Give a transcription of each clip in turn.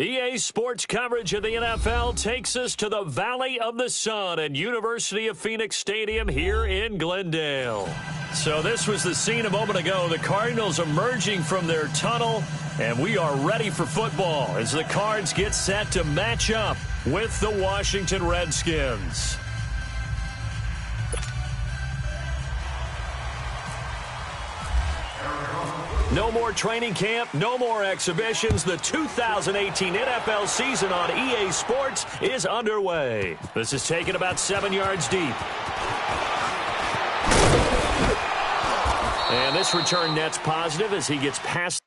EA Sports coverage of the NFL takes us to the Valley of the Sun at University of Phoenix Stadium here in Glendale. So this was the scene a moment ago. The Cardinals emerging from their tunnel, and we are ready for football as the Cards get set to match up with the Washington Redskins. No more training camp, no more exhibitions. The 2018 NFL season on EA Sports is underway. This is taken about 7 yards deep. And this return net's positive as he gets past.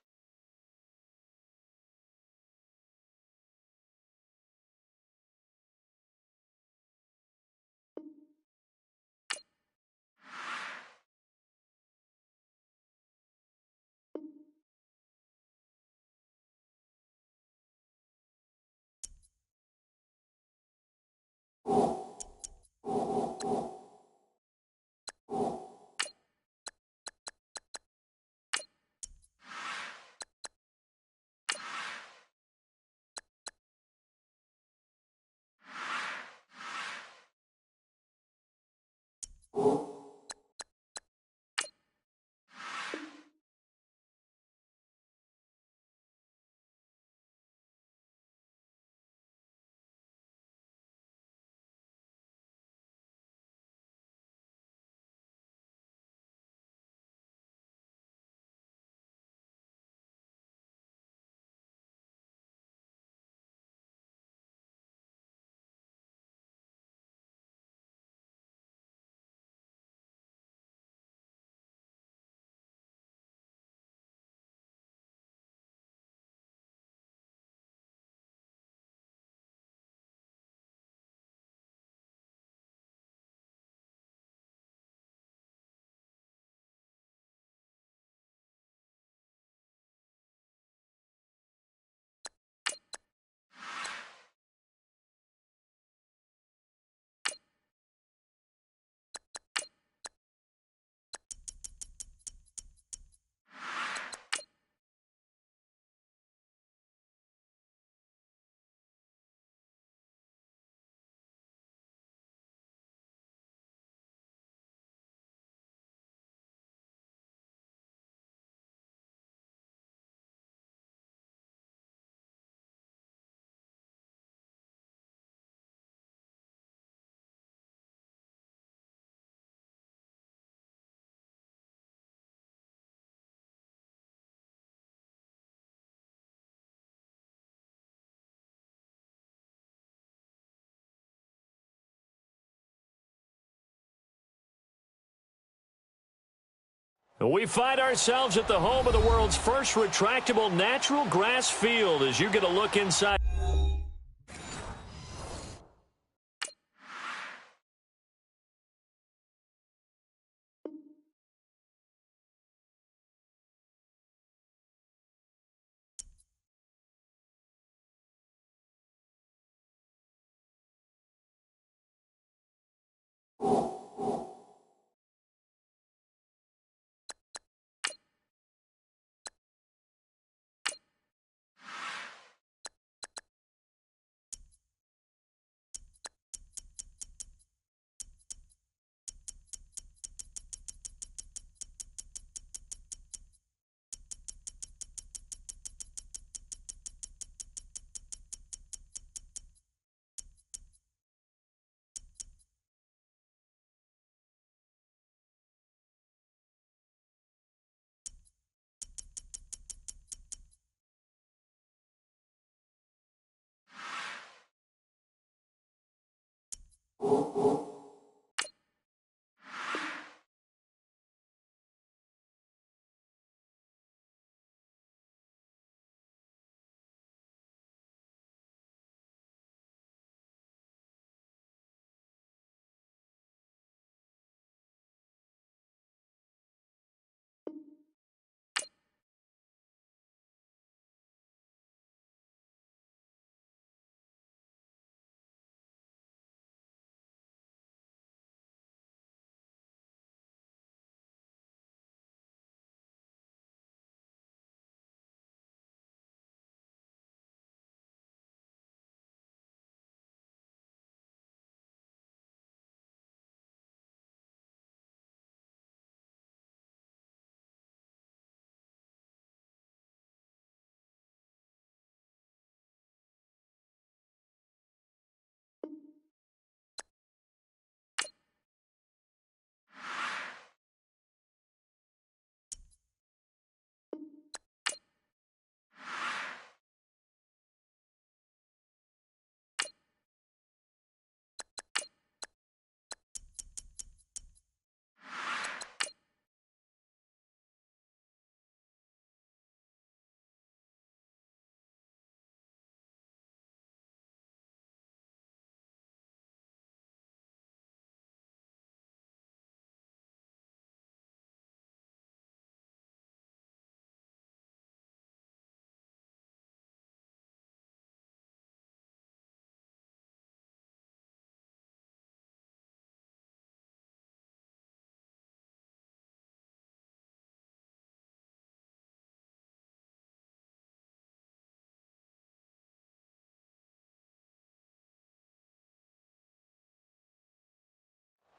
We find ourselves at the home of the world's first retractable natural grass field as you get a look inside.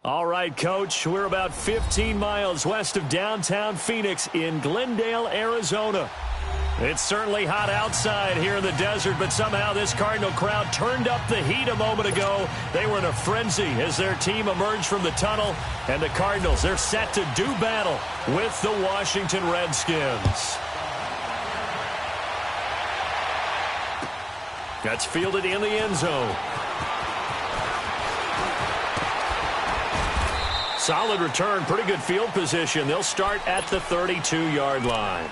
All right, Coach, we're about 15 miles west of downtown Phoenix in Glendale, Arizona. It's certainly hot outside here in the desert, but somehow this Cardinal crowd turned up the heat a moment ago. They were in a frenzy as their team emerged from the tunnel, and the Cardinals, they're set to do battle with the Washington Redskins. That's fielded in the end zone. Solid return, pretty good field position. They'll start at the 32-yard line.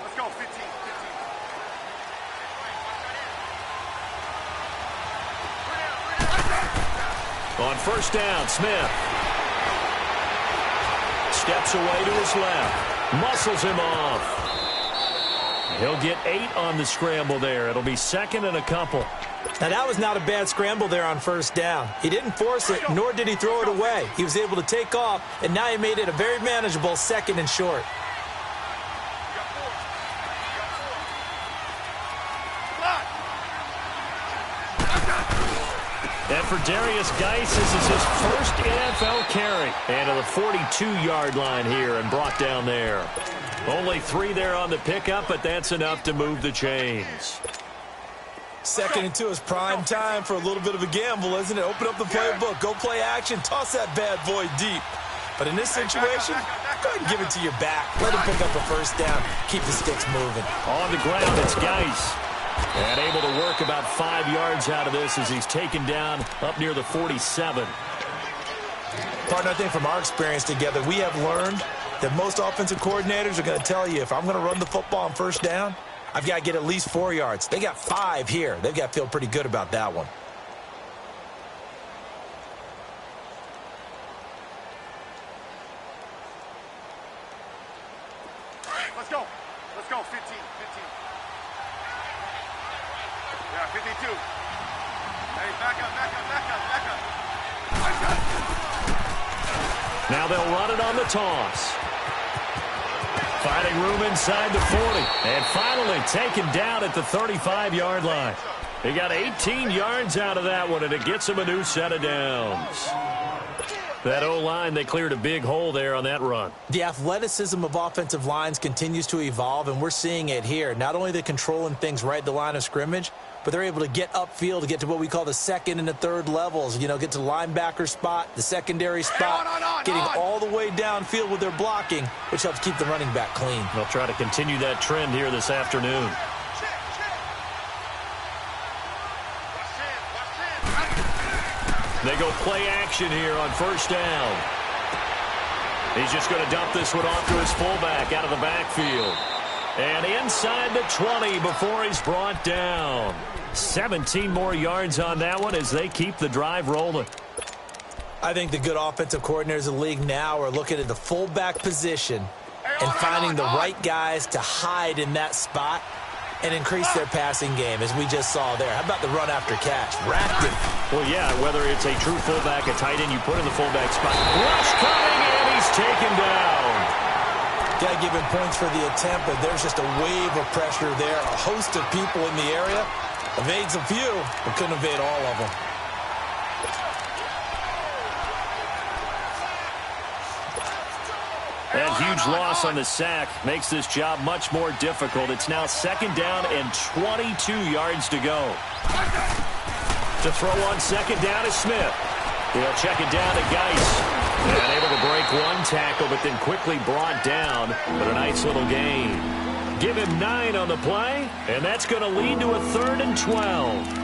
Let's go, 15. On first down, Smith steps away to his left, muscles him off. He'll get 8 on the scramble there. It'll be second and a couple. Now, that was not a bad scramble there on first down. He didn't force it, nor did he throw it away. He was able to take off, and now he made it a very manageable second and short. And for Darius Geis, this is his first NFL carry. And to the 42-yard line here and brought down there. Only 3 there on the pickup, but that's enough to move the chains. Second and 2 is prime time for a little bit of a gamble, isn't it? Open up the playbook, go play action, toss that bad boy deep. But in this situation, go ahead and give it to your back. Let him pick up a first down. Keep the sticks moving. On the ground, it's Geis. And able to work about 5 yards out of this as he's taken down up near the 47. Partner, I think from our experience together, we have learned that most offensive coordinators are going to tell you, if I'm going to run the football on first down, I've got to get at least 4 yards. They got 5 here. They've got to feel pretty good about that one. Let's go. 15. Yeah, 52. Hey, back up. Now they'll run it on the toss. Finding room inside the 40. And finally taken down at the 35-yard line. He got 18 yards out of that one, and it gets him a new set of downs. That O-line, they cleared a big hole there on that run. The athleticism of offensive lines continues to evolve, and we're seeing it here. Not only are they controlling things right at the line of scrimmage, but they're able to get upfield to get to what we call the second and the third levels. You know, get to the linebacker spot, the secondary spot, getting all the way downfield with their blocking, which helps keep the running back clean. They'll try to continue that trend here this afternoon. They go play action here on first down. He's just going to dump this one off to his fullback out of the backfield. And inside the 20 before he's brought down. 17 more yards on that one as they keep the drive rolling. I think the good offensive coordinators in the league now are looking at the fullback position and finding the right guys to hide in that spot and increase their passing game, as we just saw there. How about the run after catch? Racked it. Well, yeah, whether it's a true fullback, a tight end, you put in the fullback spot. Rush coming, and he's taken down. Got to give him points for the attempt, but there's just a wave of pressure there. A host of people in the area. Evades a few, but couldn't evade all of them. That huge loss on the sack makes this job much more difficult. It's now second down and 22 yards to go. To throw on second down is Smith. He'll check it down to Geis. And able to break one tackle, but then quickly brought down. But a nice little gain. Give him 9 on the play, and that's going to lead to a 3rd and 12.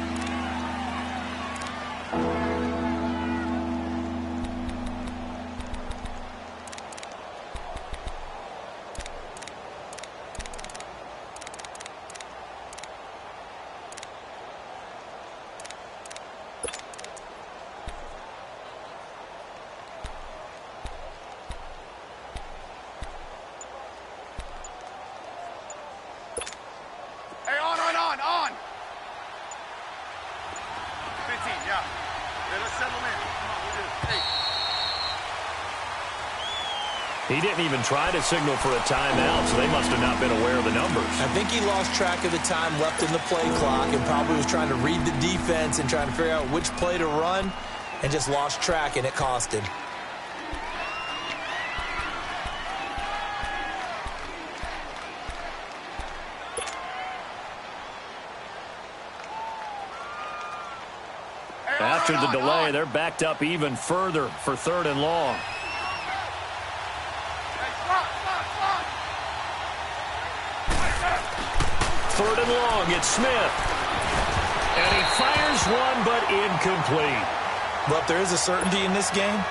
On. 15, yeah. Let's settle in. Come on, we'll do it. Hey. He didn't even try to signal for a timeout, so they must have not been aware of the numbers. I think he lost track of the time left in the play clock and probably was trying to read the defense and trying to figure out which play to run and just lost track, and it cost him. After the delay, they're backed up even further for 3rd and long. Third and long, it's Smith. And he fires one, but incomplete. Well, if there is a certainty in this game,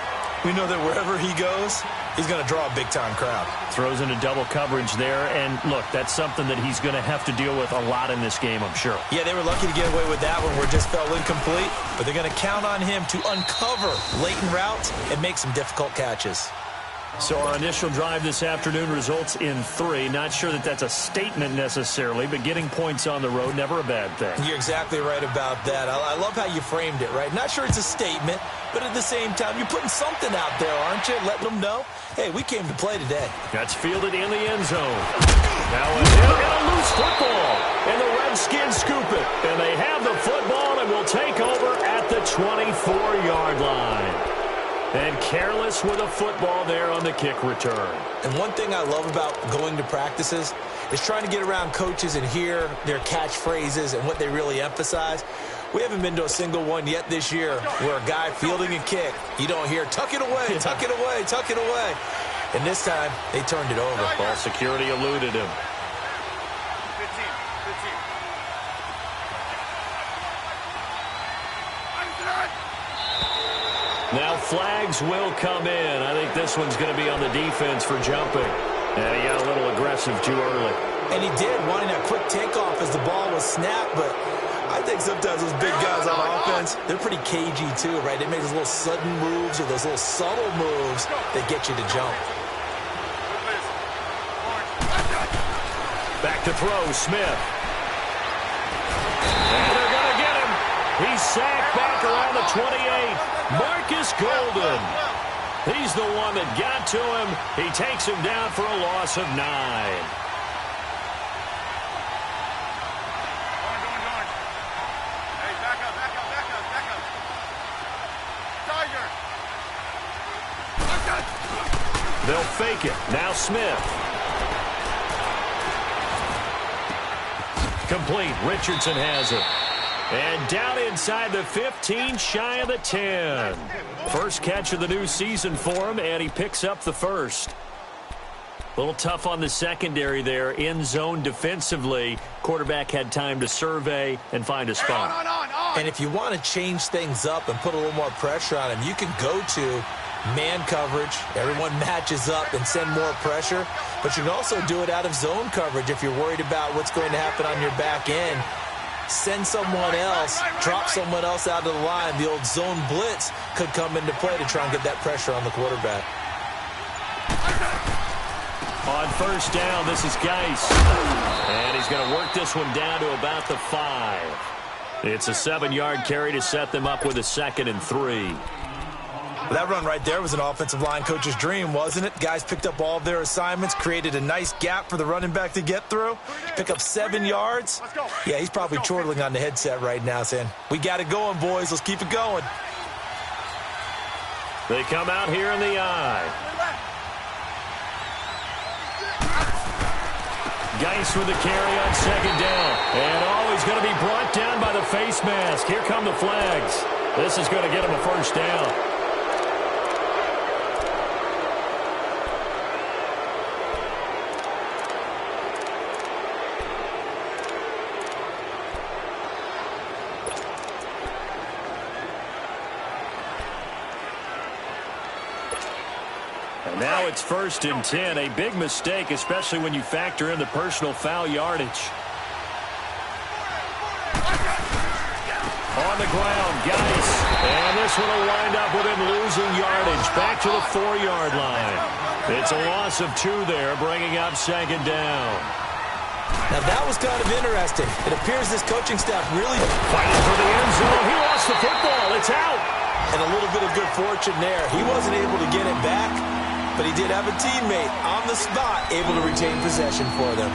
we know that wherever he goes, he's going to draw a big-time crowd. Throws into double coverage there, and look, that's something that he's going to have to deal with a lot in this game, I'm sure. Yeah, they were lucky to get away with that one where it just fell incomplete, but they're going to count on him to uncover latent routes and make some difficult catches. So our initial drive this afternoon results in 3. Not sure that that's a statement necessarily, but getting points on the road, never a bad thing. You're exactly right about that. I love how you framed it, right? Not sure it's a statement, but at the same time, you're putting something out there, aren't you? Letting them know, hey, we came to play today. That's fielded in the end zone. Now a hit and a loose football. And the Redskins scoop it. And they have the football and will take over at the 24-yard line. And careless with a football there on the kick return. And one thing I love about going to practices is trying to get around coaches and hear their catchphrases and what they really emphasize. We haven't been to a single one yet this year where a guy fielding a kick, you don't hear, tuck it away, tuck it away, tuck it away. And this time, they turned it over. Ball security eluded him. 15. Now flags will come in. I think this one's going to be on the defense for jumping. And he got a little aggressive too early. And he did, wanting that quick takeoff as the ball was snapped, but I think sometimes those big guys on offense, they're pretty cagey too, right? They make those little sudden moves or those little subtle moves that get you to jump. Back to throw, Smith. And they're going to get him. He's sacked back around the 28. Marcus Golden. He's the one that got to him. He takes him down for a loss of 9. Going. Hey, back up. Tiger. They'll fake it. Now Smith. Complete. Richardson has it. And down inside the 15, shy of the 10. First catch of the new season for him, and he picks up the first. A little tough on the secondary there, in zone defensively. Quarterback had time to survey and find a spot. On. And if you want to change things up and put a little more pressure on him, you can go to man coverage. Everyone matches up and send more pressure. But you can also do it out of zone coverage if you're worried about what's going to happen on your back end. Send someone else, drop someone else out of the line. The old zone blitz could come into play to try and get that pressure on the quarterback. On first down, this is Geis. And he's going to work this one down to about the 5. It's a 7-yard carry to set them up with a 2nd and 3. That run right there was an offensive line coach's dream, wasn't it? Guys picked up all of their assignments, created a nice gap for the running back to get through, pick up 7 yards. Yeah, he's probably chortling on the headset right now saying, we got it going, boys. Let's keep it going. They come out here in the eye. Geis with the carry on 2nd down. And he's going to be brought down by the face mask. Here come the flags. This is going to get him a first down. Now it's 1st and 10. A big mistake, especially when you factor in the personal foul yardage. On the ground, Geis. And this one will wind up with him losing yardage. Back to the 4-yard line. It's a loss of 2 there, bringing up 2nd down. Now that was kind of interesting. It appears this coaching staff really fighting for the end zone. He lost the football. It's out. And a little bit of good fortune there. He wasn't able to get it back. but he did have a teammate on the spot able to retain possession for them.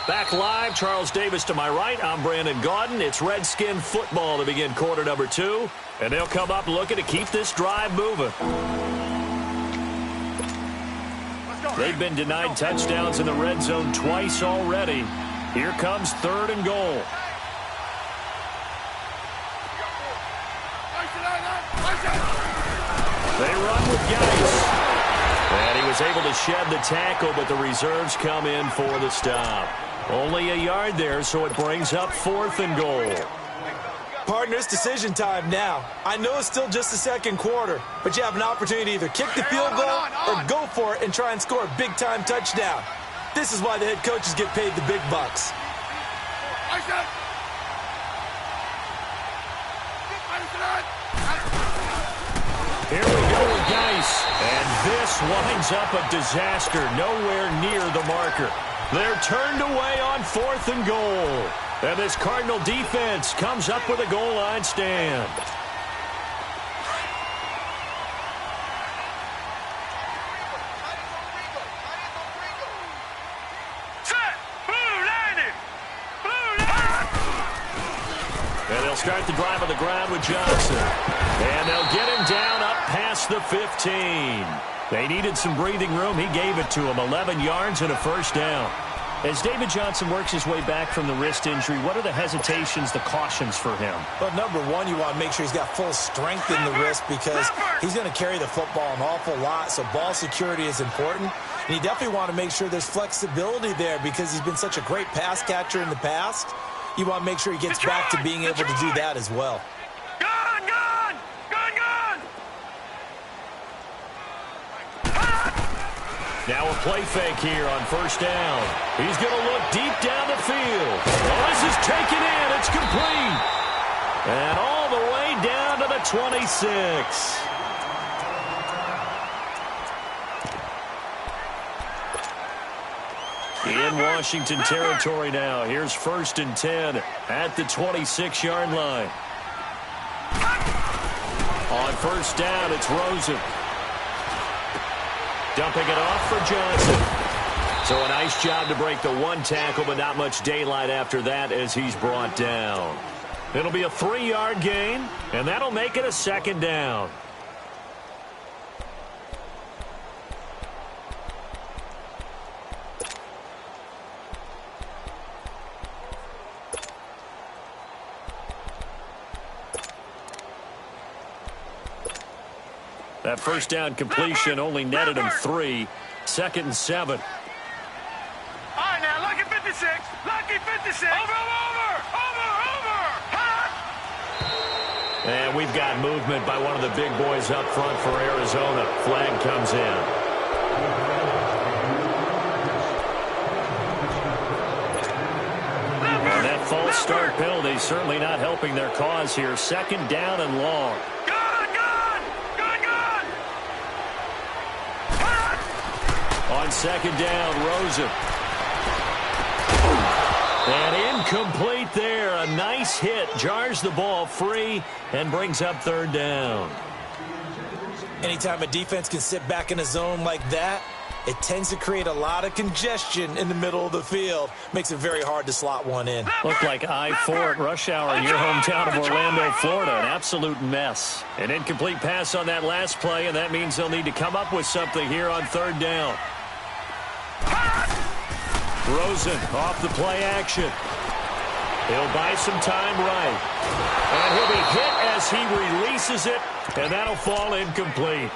Back live, Charles Davis to my right. I'm Brandon Gaudin. It's Redskin football to begin quarter number 2. And they'll come up looking to keep this drive moving. They've been denied touchdowns in the red zone twice already. Here comes 3rd and goal. They run with Geis. And he was able to shed the tackle, but the reserves come in for the stop. Only a yard there, so it brings up 4th and goal. Partner, it's decision time now. I know it's still just the second quarter, but you have an opportunity to either kick the field goal or go for it and try and score a big-time touchdown. This is why the head coaches get paid the big bucks. Here we go with Geis. And this winds up a disaster, nowhere near the marker. They're turned away on 4th and goal. And this Cardinal defense comes up with a goal line stand. And they'll start the drive on the ground with Johnson. And they'll get him down up past the 15. They needed some breathing room. He gave it to him. 11 yards and a first down. As David Johnson works his way back from the wrist injury, what are the hesitations, the cautions for him? Well, number one, you want to make sure he's got full strength in the wrist because he's going to carry the football an awful lot, so ball security is important. And you definitely want to make sure there's flexibility there because he's been such a great pass catcher in the past. You want to make sure he gets back to being able to do that as well. Now a play fake here on first down. He's going to look deep down the field. Oh, this is taken in. It's complete. And all the way down to the 26. In Washington territory now. Here's 1st and 10 at the 26-yard line. On first down, it's Rosen. Dumping it off for Johnson. So a nice job to break the one tackle, but not much daylight after that as he's brought down. It'll be a 3-yard gain, and that'll make it a 2nd down. That first down completion only netted him 3. 2nd and 7. All right, now, lucky 56. Lucky 56. Over. And we've got movement by one of the big boys up front for Arizona. Flag comes in. And that false start penalty certainly not helping their cause here. 2nd down and long. On 2nd down, Rosen. And incomplete there. A nice hit. Jars the ball free and brings up 3rd down. Anytime a defense can sit back in a zone like that, it tends to create a lot of congestion in the middle of the field. Makes it very hard to slot one in. Looked like I-4 at rush hour in your hometown of Orlando, Florida. An absolute mess. An incomplete pass on that last play, and that means they'll need to come up with something here on 3rd down. Rosen off the play action. He'll buy some time right. And he'll be hit as he releases it, and that'll fall incomplete.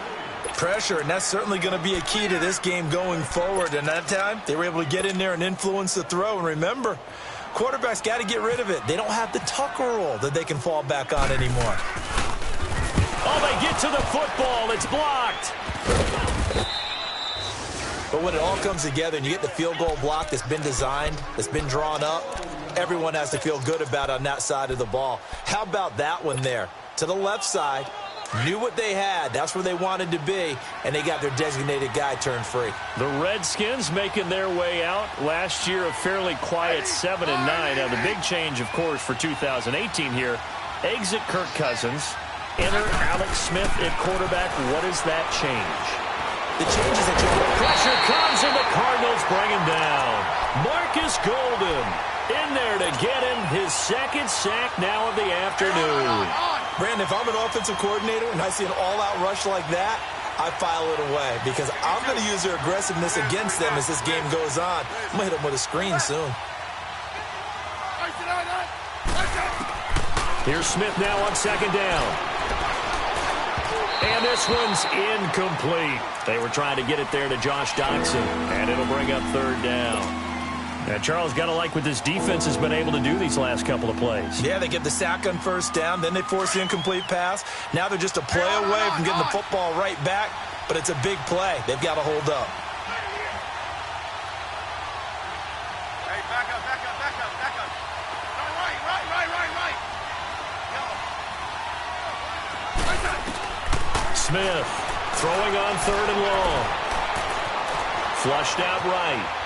Pressure, and that's certainly going to be a key to this game going forward. And that time, they were able to get in there and influence the throw. And remember, quarterbacks got to get rid of it. They don't have the Tucker rule that they can fall back on anymore. Oh, they get to the football. It's blocked. But when it all comes together and you get the field goal block that's been designed, that's been drawn up, everyone has to feel good about it on that side of the ball. How about that one there? To the left side, knew what they had. That's where they wanted to be, and they got their designated guy turned free. The Redskins making their way out. Last year, a fairly quiet 7-9. Now, the big change, of course, for 2018 here, exit Kirk Cousins, enter Alex Smith at quarterback. What does that change? The change is that pressure comes, and the Cardinals bring him down. Marcus Golden in there to get him his second sack now of the afternoon. Brandon, if I'm an offensive coordinator and I see an all-out rush like that, I file it away because I'm going to use their aggressiveness against them as this game goes on. I'm going to hit them with a screen soon. Here's Smith now on second down. And this one's incomplete. They were trying to get it there to Josh Doxson, and it'll bring up third down. Now, Charles, got to like what this defense has been able to do these last couple of plays. Yeah, they get the sack on first down, then they force the incomplete pass. Now they're just a play away from getting the football right back, but it's a big play. They've got to hold up. Hey, back up. Right. Smith throwing on third and long. Flushed out right.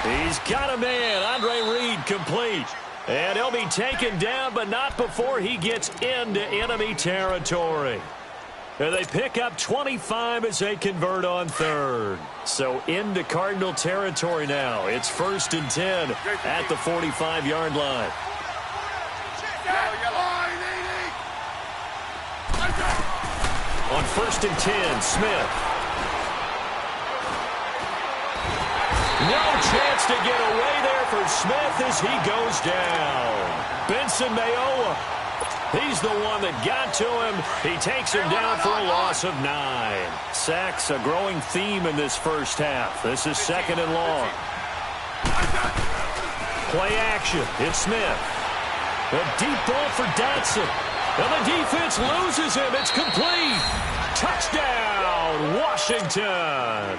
He's got a man. Andre Reed complete. And he'll be taken down, but not before he gets into enemy territory. And they pick up 25 as they convert on third. So into Cardinal territory now. It's 1st and 10 at the 45-yard line. On 1st and 10, Smith. No chance to get away there for Smith as he goes down. Benson Mayowa, he's the one that got to him. He takes him down for a loss of 9. Sacks, a growing theme in this first half. This is 2nd and long. Play action. It's Smith. A deep ball for Dotson. And the defense loses him. It's complete. Touchdown, Washington.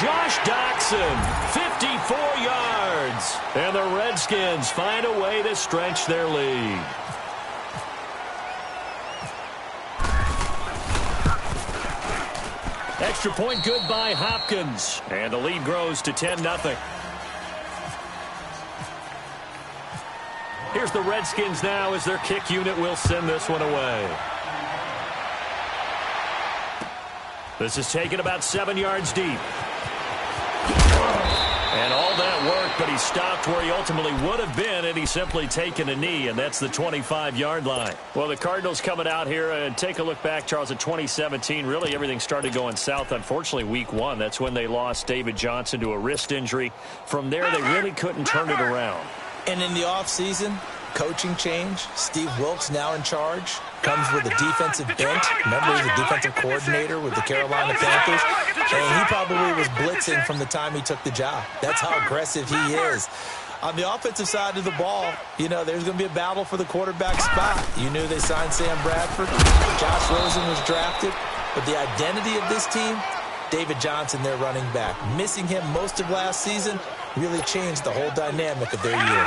Josh Doxson, 54 yards. And the Redskins find a way to stretch their lead. Extra point good by Hopkins. And the lead grows to 10-0. Here's the Redskins now as their kick unit will send this one away. This is taken about 7 yards deep. And all that work, but he stopped where he ultimately would have been had he simply taken a knee, and that's the 25-yard line. Well, the Cardinals coming out here and take a look back, Charles, at 2017. Really, everything started going south, unfortunately, week 1. That's when they lost David Johnson to a wrist injury. From there, they really couldn't turn it around. And in the offseason, coaching change. Steve Wilks now in charge. Comes with a defensive bent. Remember, he's a defensive coordinator with the Carolina Panthers. And he probably was blitzing from the time he took the job. That's how aggressive he is. On the offensive side of the ball, you know, there's going to be a battle for the quarterback spot. You knew they signed Sam Bradford. Josh Rosen was drafted. But the identity of this team, David Johnson, their running back. Missing him most of last season really changed the whole dynamic of their year.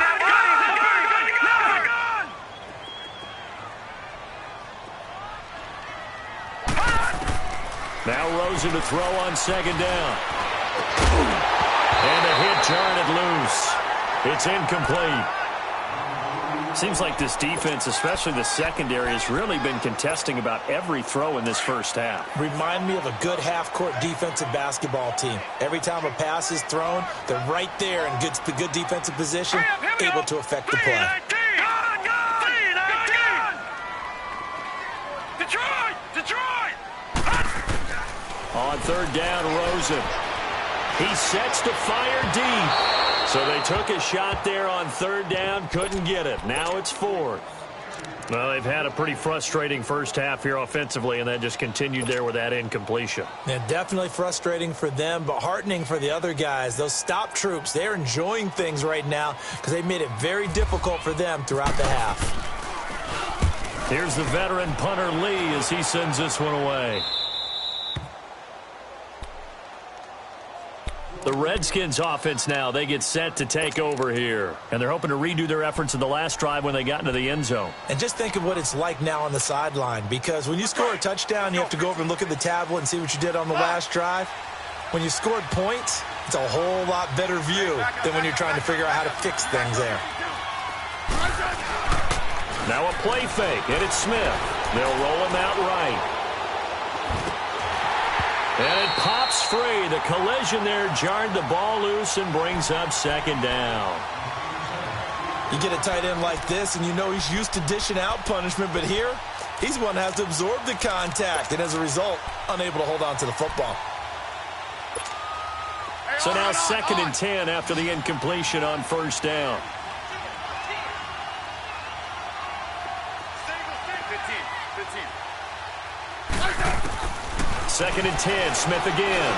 Now Rosen to throw on second down. And a hit jarred it loose. It's incomplete. Seems like this defense, especially the secondary, has really been contesting about every throw in this first half. Remind me of a good half-court defensive basketball team. Every time a pass is thrown, they're right there in good defensive position, able to affect the play. On third down, Rosen. He sets to fire deep. So they took a shot there on third down, couldn't get it. Now it's 4th. Well, they've had a pretty frustrating first half here offensively, and then just continued there with that incompletion. Yeah, definitely frustrating for them, but heartening for the other guys. Those stop troops, they're enjoying things right now because they made it very difficult for them throughout the half. Here's the veteran punter Lee as he sends this one away. The Redskins offense now, they get set to take over here. And they're hoping to redo their efforts in the last drive when they got into the end zone. And just think of what it's like now on the sideline, because when you score a touchdown, you have to go over and look at the tablet and see what you did on the last drive. When you scored points, it's a whole lot better view than when you're trying to figure out how to fix things there. Now a play fake, and it's Smith. They'll roll him out right. And it pops free. The collision there jarred the ball loose and brings up second down. You get a tight end like this, and you know he's used to dishing out punishment, but here, he's the one that has to absorb the contact, and as a result, unable to hold on to the football. So now 2nd and 10 after the incompletion on first down. 2nd and 10, Smith again.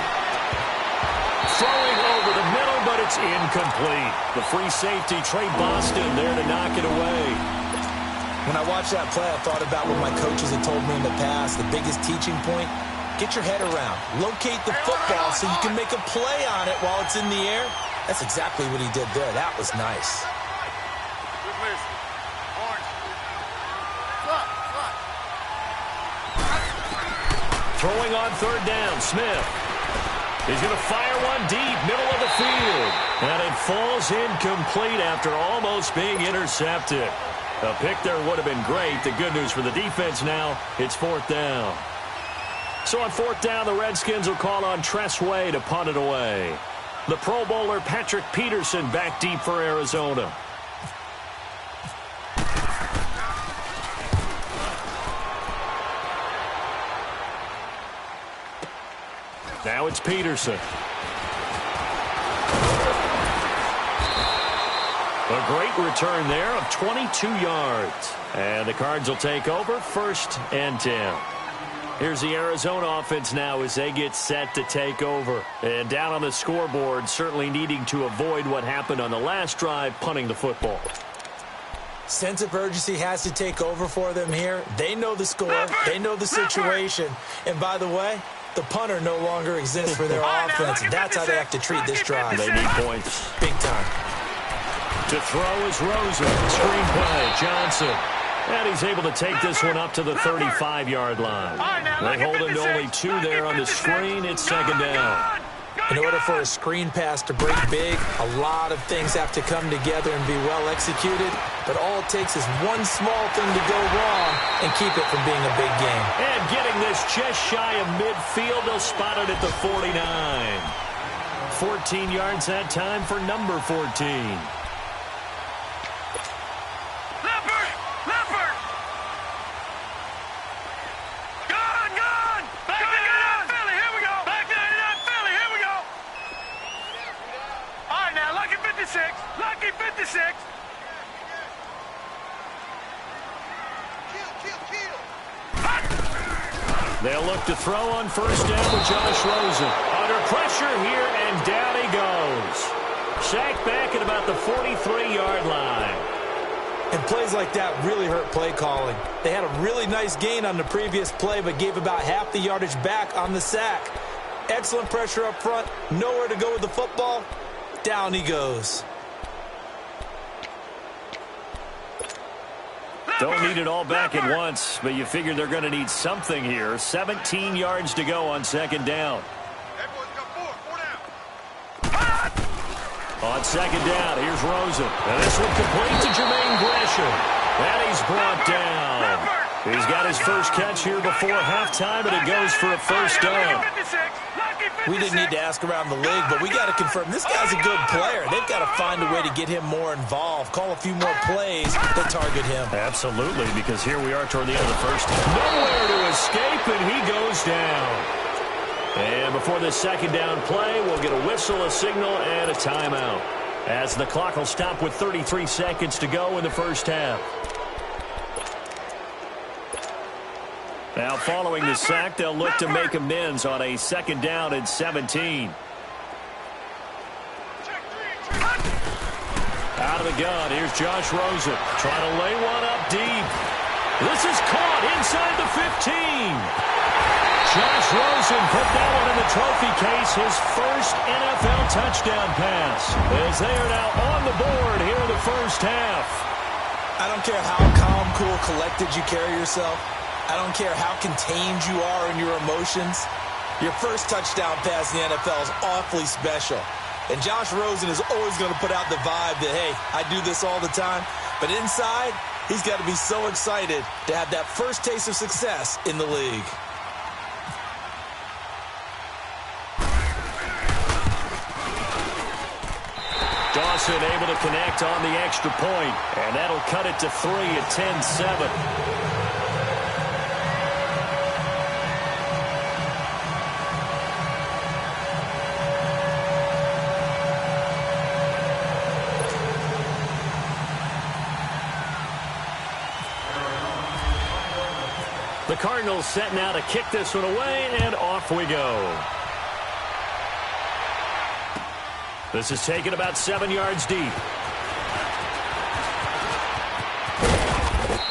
Throwing over the middle, but it's incomplete. The free safety, Trey Boston, there to knock it away. When I watched that play, I thought about what my coaches had told me in the past. The biggest teaching point, get your head around. Locate the football so you can make a play on it while it's in the air. That's exactly what he did there. That was nice. Throwing on third down, Smith. He's going to fire one deep, middle of the field. And it falls incomplete after almost being intercepted. A pick there would have been great. The good news for the defense now, it's 4th down. So on 4th down, the Redskins will call on Tress Way to punt it away. The Pro Bowler Patrick Peterson back deep for Arizona. Now it's Peterson. A great return there of 22 yards. And the Cards will take over 1st and 10. Here's the Arizona offense now as they get set to take over. And down on the scoreboard, certainly needing to avoid what happened on the last drive, punting the football. Sense of urgency has to take over for them here. They know the score. They know the situation. And by the way, the punter no longer exists for their offense. That's how they have to treat this drive. They need points. Big time. To throw is Rosen. Screen play, Johnson. And he's able to take this one up to the 35-yard line. They hold him to only 2 there on the screen. It's 2nd down. In order for a screen pass to break big, a lot of things have to come together and be well executed. But all it takes is one small thing to go wrong and keep it from being a big game. And getting this just shy of midfield, they'll spot it at the 49. 14 yards that time for number 14. Lucky 56. They'll look to throw on first down with Josh Rosen. Under pressure here, and down he goes. Sacked back at about the 43-yard line. And plays like that really hurt play calling. They had a really nice gain on the previous play, but gave about half the yardage back on the sack. Excellent pressure up front. Nowhere to go with the football. Down he goes. Don't need it all back at once, but you figure they're going to need something here. 17 yards to go on 2nd down. On 2nd down, here's Rosen. And this one complete to Jermaine Gresham. And he's brought down. He's got his first catch here before halftime, and it goes for a first down. We didn't need to ask around the league, but we got to confirm this guy's a good player. They've got to find a way to get him more involved, call a few more plays that target him. Absolutely, because here we are toward the end of the first. Nowhere to escape, and he goes down. And before this 2nd down play, we'll get a whistle, a signal, and a timeout, as the clock will stop with 33 seconds to go in the first half. Now, following the sack, they'll look to make amends on a 2nd down and 17. Out of the gun, here's Josh Rosen. Trying to lay one up deep. This is caught inside the 15. Josh Rosen put that one in the trophy case, his first NFL touchdown pass, as they are now on the board here in the first half. I don't care how calm, cool, collected you carry yourself. I don't care how contained you are in your emotions. Your first touchdown pass in the NFL is awfully special. And Josh Rosen is always going to put out the vibe that, hey, I do this all the time. But inside, he's got to be so excited to have that first taste of success in the league. Dawson able to connect on the extra point, and that'll cut it to 3 at 10-7. The Cardinals set now to kick this one away, and off we go. This is taken about 7 yards deep.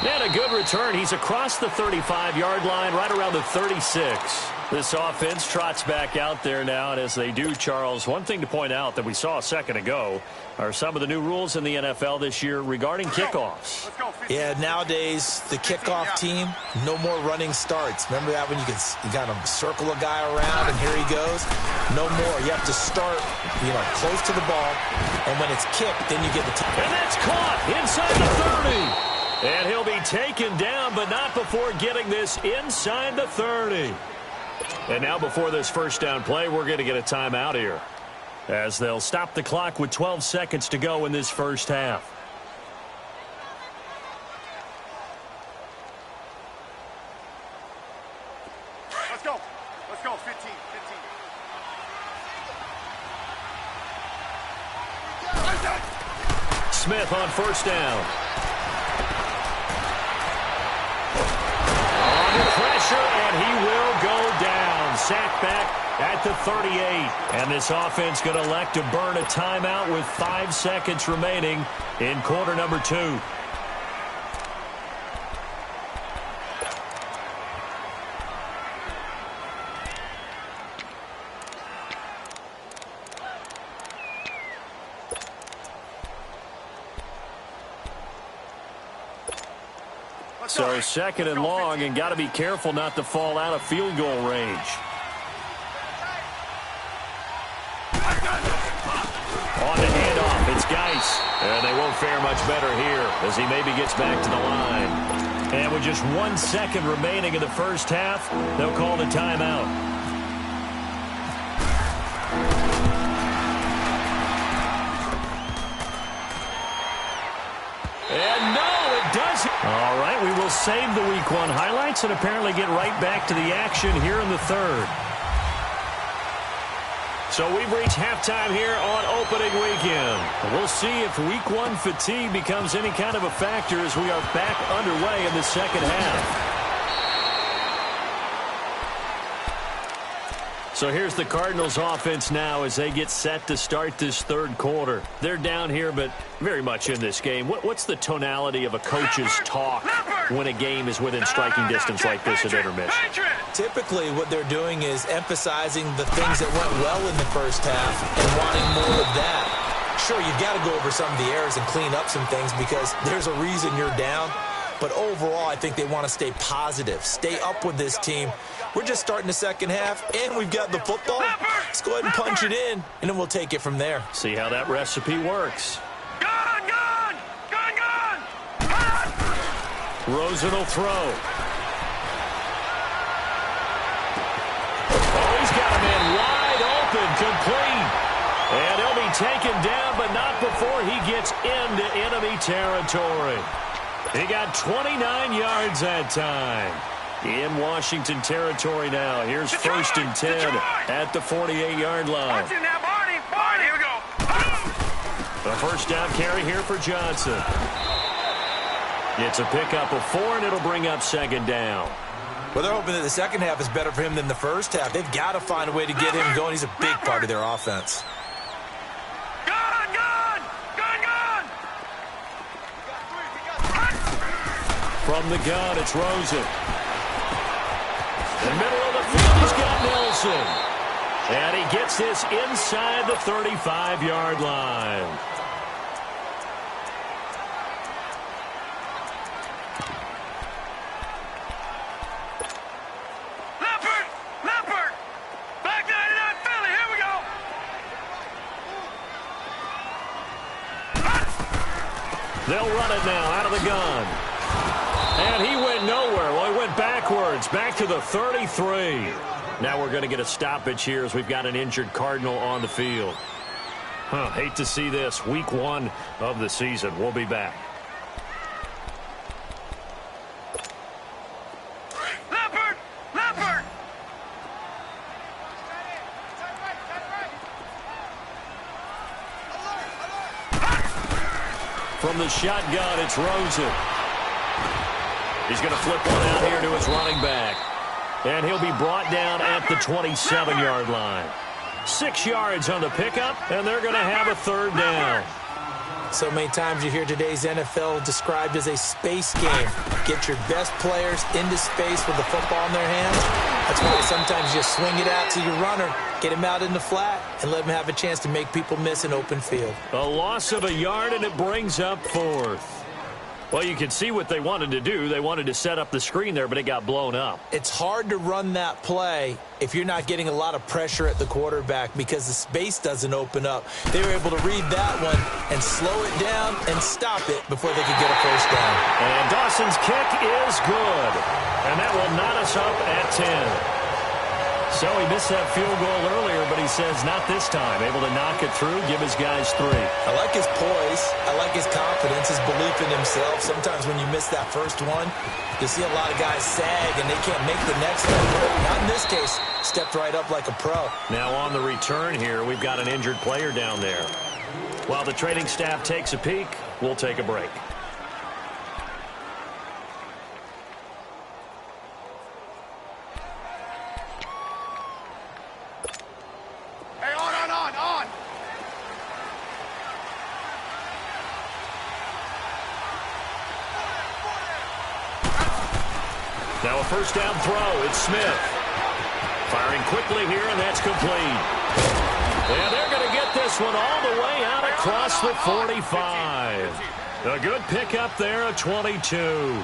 And a good return. He's across the 35-yard line, right around the 36. This offense trots back out there now, and as they do, Charles, one thing to point out that we saw a second ago are some of the new rules in the NFL this year regarding kickoffs. Yeah, nowadays, the kickoff team, no more running starts. Remember that when you got to circle a guy around and here he goes? No more. You have to start, close to the ball, and when it's kicked, then you get the time. And that's caught inside the 30. And he'll be taken down, but not before getting this inside the 30. And now before this first down play, we're going to get a timeout here, as they'll stop the clock with 12 seconds to go in this first half. Let's go. Let's go. 15. Smith on first down. Under pressure, and he will go down. Sacked back at the 38. And this offense going to elect to burn a timeout with 5 seconds remaining in quarter number 2. So second and long, and got to be careful not to fall out of field goal range. On the handoff, it's Geis. And they won't fare much better here as he maybe gets back to the line. And with just 1 second remaining in the first half, they'll call the timeout. And no, it doesn't. All right, we will save the Week 1 highlights and apparently get right back to the action here in the third. So we've reached halftime here on opening weekend. We'll see if Week 1 fatigue becomes any kind of a factor as we are back underway in the second half. So here's the Cardinals offense now as they get set to start this third quarter. They're down here, but very much in this game. What's the tonality of a coach's talk when a game is within striking distance like this at intermission? Typically, what they're doing is emphasizing the things that went well in the first half and wanting more of that. Sure, you've got to go over some of the errors and clean up some things because there's a reason you're down. But overall, I think they want to stay positive, stay up with this team. We're just starting the second half, and we've got the football. Let's go ahead and punch it in, and then we'll take it from there. See how that recipe works. Gun! Rosen will throw. Oh, he's got a man wide open, complete. And he'll be taken down, but not before he gets into enemy territory. He got 29 yards that time. In Washington territory now. Here's first and 10 at the 48-yard line. Watch it now, Barney, here we go. The first down carry here for Johnson. It's a pickup of 4, and it'll bring up second down. Well, they're hoping that the second half is better for him than the first half. They've got to find a way to get him going. He's a big part of their offense. Gun! From the gun, it's Rosen. The middle of the field, Wilson. And he gets this inside the 35-yard line. Leopard! Back 99 Philly, here we go! They'll run it now out of the gun. And he went nowhere. Well, he went backwards, back to the 33. Now we're going to get a stoppage here as we've got an injured Cardinal on the field. Hate to see this. Week 1 of the season. We'll be back. Leopard! From the shotgun, it's Rosen. He's going to flip one out here to his running back. And he'll be brought down at the 27-yard line. 6 yards on the pickup, and they're going to have a third down. So many times you hear today's NFL described as a space game. Get your best players into space with the football in their hands. That's why sometimes you swing it out to your runner, get him out in the flat, and let him have a chance to make people miss an open field. A loss of a yard, and it brings up 4th. Well, you can see what they wanted to do. They wanted to set up the screen there, but it got blown up. It's hard to run that play if you're not getting a lot of pressure at the quarterback because the space doesn't open up. They were able to read that one and slow it down and stop it before they could get a first down. And Dawson's kick is good. And that will knot us up at 10. So he missed that field goal earlier, but he says not this time. Able to knock it through, give his guys 3. I like his poise. I like his confidence, his belief in himself. Sometimes when you miss that first one, you see a lot of guys sag and they can't make the next one. Not in this case. Stepped right up like a pro. Now on the return here, we've got an injured player down there. While the training staff takes a peek, we'll take a break. On! Now a first down throw. It's Smith. Firing quickly here, and that's complete. And they're going to get this one all the way out across the 45. A good pickup there at 22.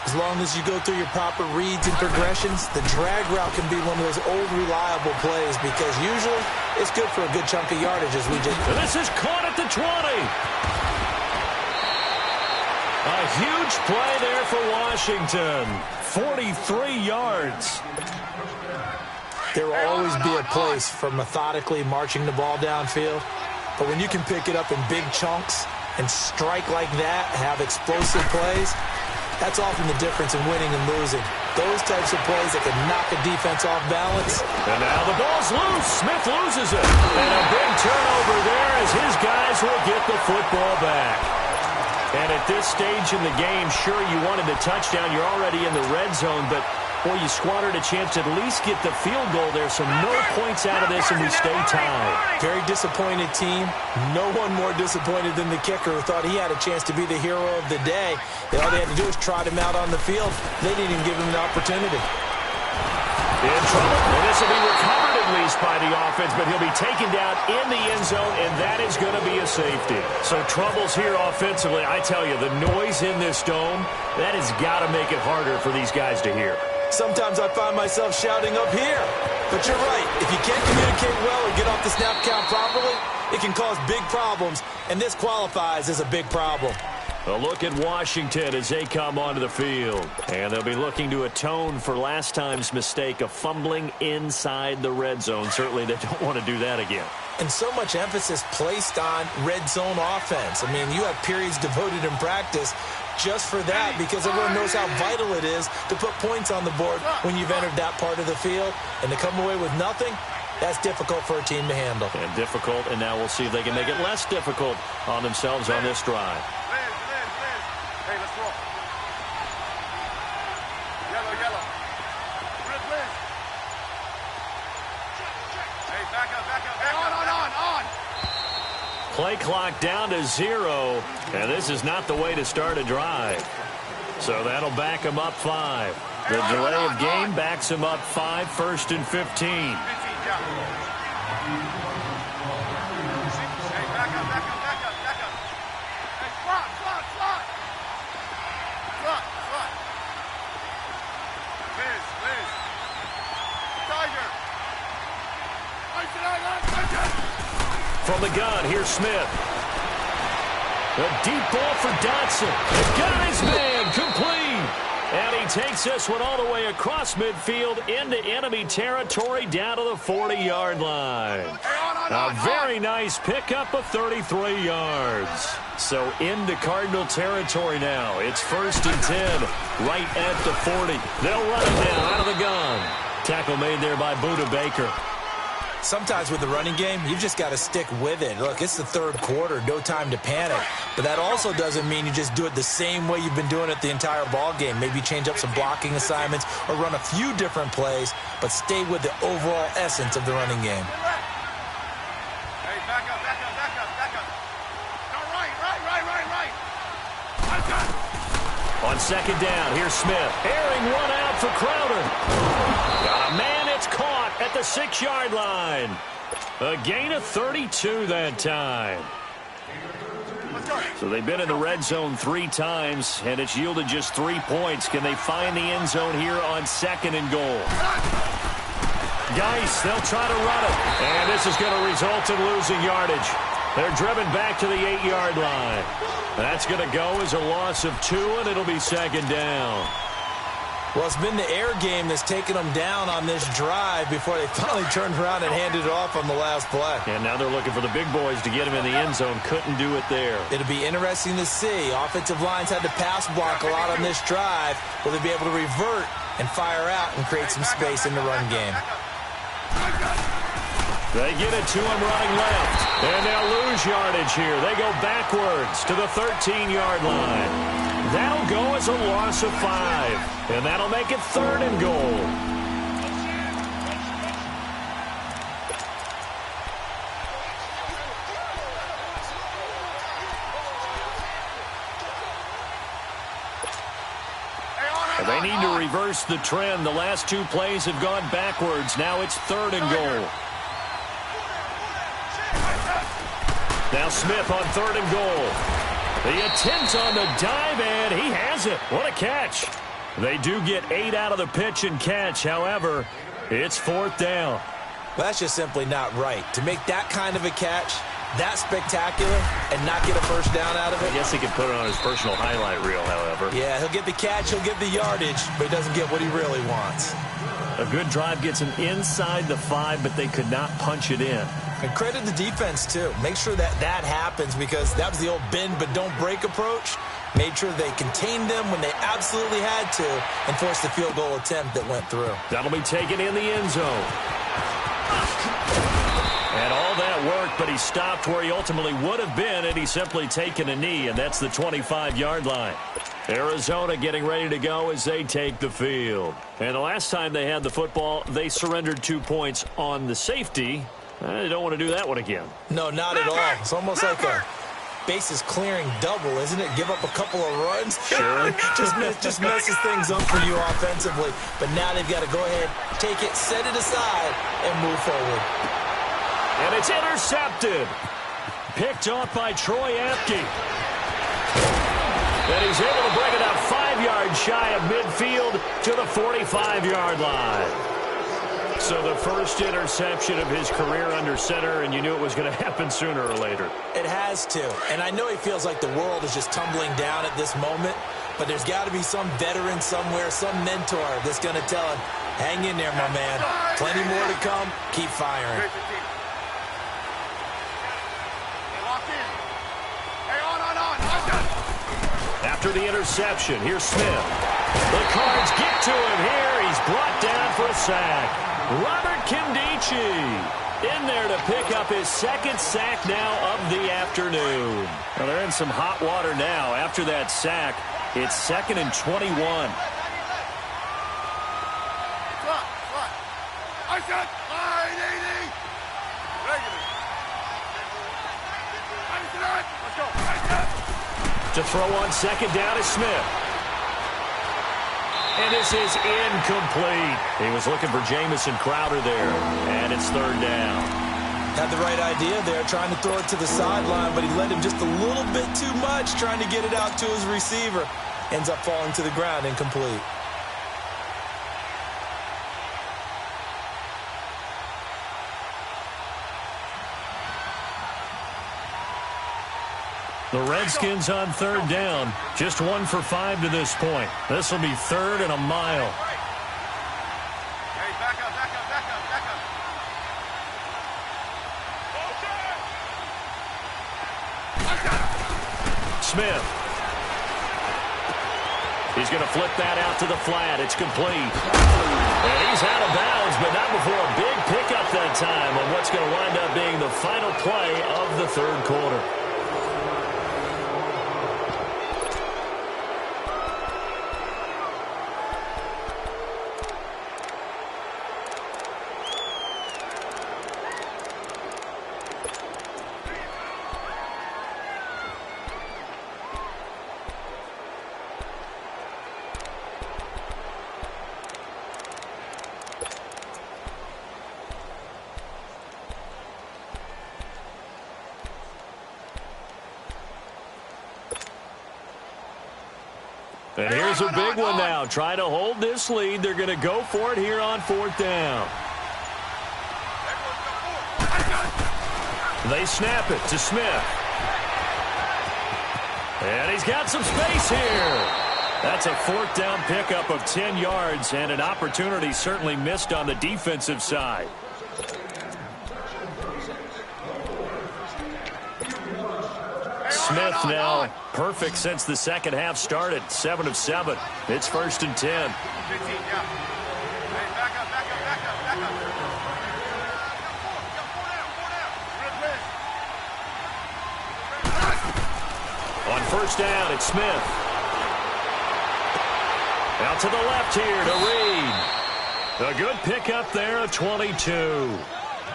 As long as you go through your proper reads and progressions, the drag route can be one of those old reliable plays because usually it's good for a good chunk of yardage as we just... This is caught at the 20. A huge play there for Washington. 43 yards. There will always be a place for methodically marching the ball downfield, but when you can pick it up in big chunks and strike like that, have explosive plays, that's often the difference in winning and losing. Those types of plays that can knock a defense off balance. And now the ball's loose. Smith loses it. And a big turnover there as his guys will get the football back. And at this stage in the game, sure, you wanted the touchdown. You're already in the red zone, but, boy, you squandered a chance to at least get the field goal there, so no points out of this, and we stay tied. Very disappointed team. No one more disappointed than the kicker who thought he had a chance to be the hero of the day. All they had to do was trot him out on the field. They didn't even give him an opportunity. In trouble, and this will be recovered at least by the offense, but he'll be taken down in the end zone, and that is going to be a safety. So troubles here offensively. I tell you, the noise in this dome, that has got to make it harder for these guys to hear. Sometimes I find myself shouting up here. But you're right. If you can't communicate well or get off the snap count properly, it can cause big problems, and this qualifies as a big problem. A look at Washington as they come onto the field. And they'll be looking to atone for last time's mistake of fumbling inside the red zone. Certainly they don't want to do that again. And so much emphasis placed on red zone offense. I mean, you have periods devoted in practice just for that because everyone knows how vital it is to put points on the board when you've entered that part of the field. And to come away with nothing, that's difficult for a team to handle. And difficult, and now we'll see if they can make it less difficult on themselves on this drive. Hey, let's roll. Yellow. Liz. Hey, back up. Hey, on. Play clock down to 0, and this is not the way to start a drive. So that'll back them up 5. The delay of game backs him up 5, 1st and 15. From the gun, here's Smith. A deep ball for Dotson. Got his man, complete. And he takes this one all the way across midfield into enemy territory down to the 40-yard line. A very nice pickup of 33 yards. So into Cardinal territory now. It's 1st and 10 right at the 40. They'll run it now out of the gun. Tackle made there by Buda Baker. Sometimes with the running game, you've just got to stick with it. Look, it's the 3rd quarter, no time to panic. But that also doesn't mean you just do it the same way you've been doing it the entire ball game. Maybe change up some blocking assignments or run a few different plays, but stay with the overall essence of the running game. Hey, back up. No, right. On 2nd down, here's Smith. Airing one out for Crowder. Got a man, it's caught at the 6-yard line. A gain of 32 that time. So they've been in the red zone 3 times, and it's yielded just 3 points. Can they find the end zone here on 2nd and goal? Geis, they'll try to run it. And this is going to result in losing yardage. They're driven back to the 8-yard line. That's going to go as a loss of 2, and it'll be 2nd down. Well, it's been the air game that's taken them down on this drive before they finally turned around and handed it off on the last play. And now they're looking for the big boys to get him in the end zone. Couldn't do it there. It'll be interesting to see. Offensive lines had to pass block a lot on this drive. Will they be able to revert and fire out and create some space in the run game? They get it to him running left. And they'll lose yardage here. They go backwards to the 13-yard line. That'll go as a loss of 5. And that'll make it 3rd and goal. They need to reverse the trend. The last 2 plays have gone backwards. Now it's 3rd and goal. Now Smith on 3rd and goal. The attempt on the dive, and he has it. What a catch. They do get 8 out of the pitch and catch. However, it's 4th down. Well, that's just simply not right. To make that kind of a catch, that spectacular, and not get a 1st down out of it. I guess he can put it on his personal highlight reel, however. Yeah, he'll get the catch, he'll get the yardage, but he doesn't get what he really wants. A good drive gets him inside the 5, but they could not punch it in. And credit the defense, too. Make sure that that happens, because that was the old bend but don't break approach. Made sure they contained them when they absolutely had to and forced the field goal attempt that went through. That'll be taken in the end zone. And all that worked, but he stopped where he ultimately would have been, and he's simply taken a knee, and that's the 25-yard line. Arizona getting ready to go as they take the field. And the last time they had the football, they surrendered 2 points on the safety. They don't want to do that one again. No, not at all. It's almost like a bases clearing double, isn't it? Give up a couple of runs. Sure. just messes things up for you offensively. But now they've got to go ahead, take it, set it aside, and move forward. And it's intercepted. Picked off by Troy Apke. And he's able to bring it up 5 yards shy of midfield to the 45-yard line. So the first interception of his career under center, and you knew it was going to happen sooner or later. It has to. And I know he feels like the world is just tumbling down at this moment, but there's got to be some veteran somewhere, some mentor that's going to tell him, hang in there, my man. Plenty more to come. Keep firing. After the interception, here's Smith. The Cards get to him here. He's brought down for a sack. Robert Kimdichie in there to pick up his 2nd sack now of the afternoon. Well, they're in some hot water now. After that sack, it's 2nd and 21. To throw on 2nd down is Smith. And this is incomplete. He was looking for Jamison Crowder there, and it's third down. Had the right idea there, trying to throw it to the sideline, but he led him just a little bit too much, trying to get it out to his receiver. Ends up falling to the ground, incomplete. The Redskins on third down. Just 1 for 5 to this point. This will be third and a mile. Hey, back up, back up, back up, back up. Smith. He's going to flip that out to the flat. It's complete. And he's out of bounds, but not before a big pickup that time on what's going to wind up being the final play of the third quarter. And here's a big one now. Trying to hold this lead. They're going to go for it here on fourth down. They snap it to Smith. And he's got some space here. That's a fourth down pickup of 10 yards, and an opportunity certainly missed on the defensive side. Smith now perfect since the second half started. 7 of 7. It's first and 10. 15, yeah. Hey, back up, back up, back up, back up. Four down. On first down, it's Smith. Out to the left here to Reed. A good pickup there of 22.